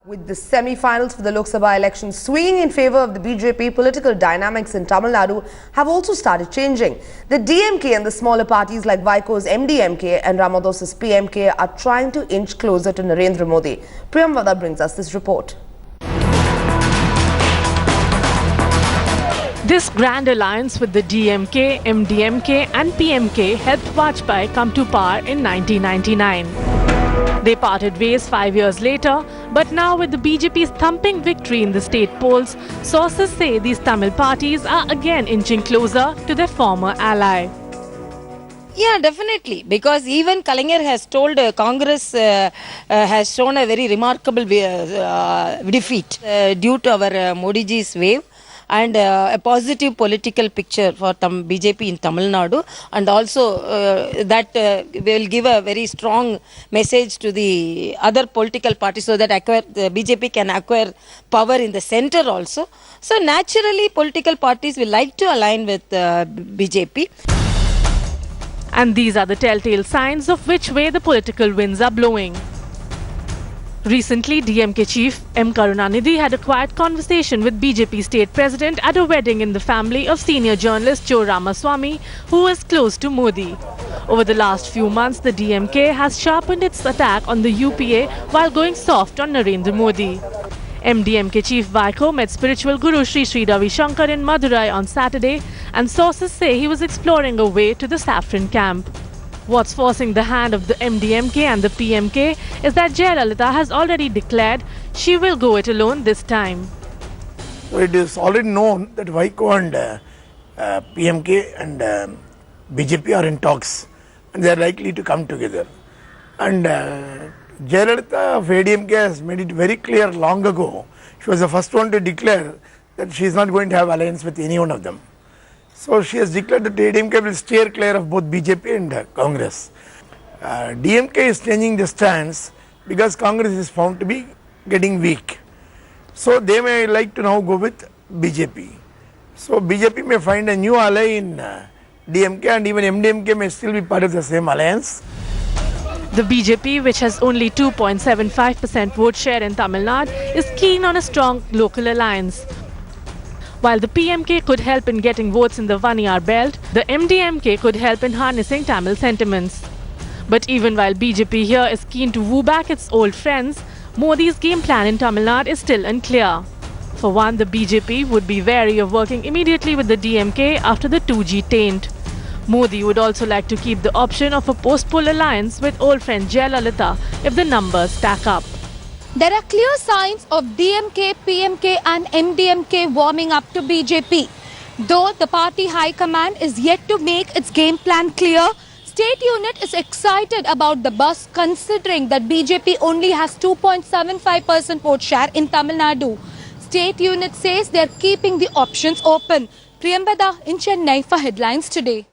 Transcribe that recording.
With the semi-finals for the Lok Sabha election swinging in favour of the BJP, political dynamics in Tamil Nadu have also started changing. The DMK and the smaller parties like Vaiko's MDMK and Ramados's PMK are trying to inch closer to Narendra Modi. Priyam Vada brings us this report. This grand alliance with the DMK, MDMK and PMK helped Vajpayee come to power in 1999. They parted ways 5 years later, but now with the BJP's thumping victory in the state polls, sources say these Tamil parties are again inching closer to their former ally. Yeah, definitely. Because even Kalaignar has told Congress has shown a very remarkable defeat due to our Modi ji's wave. And a positive political picture for BJP in Tamil Nadu, and also that will give a very strong message to the other political parties so that the BJP can acquire power in the center also. So naturally political parties will like to align with BJP. And these are the telltale signs of which way the political winds are blowing. Recently, DMK chief M. Karunanidhi had a quiet conversation with BJP state president at a wedding in the family of senior journalist Joe Ramaswamy, who is close to Modi. Over the last few months, the DMK has sharpened its attack on the UPA while going soft on Narendra Modi. MDMK chief Vaiko met spiritual guru Sri Ravi Shankar in Madurai on Saturday, and sources say he was exploring a way to the saffron camp. What's forcing the hand of the MDMK and the PMK is that Jayalalitha has already declared she will go it alone this time. So it is already known that Vaiko and PMK and BJP are in talks, and they are likely to come together. And Jayalalitha of ADMK has made it very clear long ago. She was the first one to declare that she is not going to have alliance with any one of them. So she has declared that ADMK will steer clear of both BJP and Congress. DMK is changing the stance because Congress is found to be getting weak. So they may like to now go with BJP. So BJP may find a new ally in DMK, and even MDMK may still be part of the same alliance. The BJP, which has only 2.75% vote share in Tamil Nadu, is keen on a strong local alliance. While the PMK could help in getting votes in the Vaniyar belt, the MDMK could help in harnessing Tamil sentiments. But even while BJP here is keen to woo back its old friends, Modi's game plan in Tamil Nadu is still unclear. For one, the BJP would be wary of working immediately with the DMK after the 2G taint. Modi would also like to keep the option of a post-poll alliance with old friend Jayalalitha if the numbers stack up. There are clear signs of DMK, PMK and MDMK warming up to BJP. Though the party high command is yet to make its game plan clear, State Unit is excited about the buzz considering that BJP only has 2.75% vote share in Tamil Nadu. State Unit says they are keeping the options open. Priyam Vada in Chennai for Headlines Today.